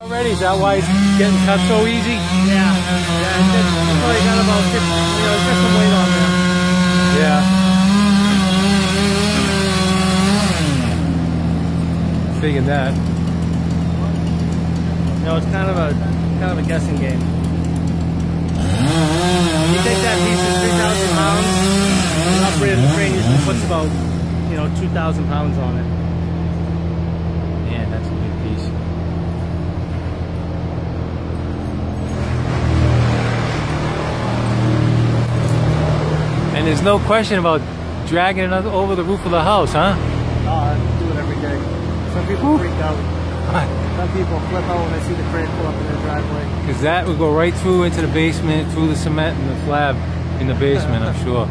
Already, is that why it's getting cut so easy? Yeah, it's probably got about 50, it's got some weight on there. Yeah. Figured that. It's kind of a guessing game. You take that piece of 3,000 pounds, an operator crane usually puts about 2,000 pounds on it. Man, that's a big piece. And there's no question about dragging it over the roof of the house, huh? Oh, I do it every day. Some people freak out. Some people flip out when they see the crane pull up in their driveway. Because that would go right through into the basement, through the cement and the slab in the basement, I'm sure.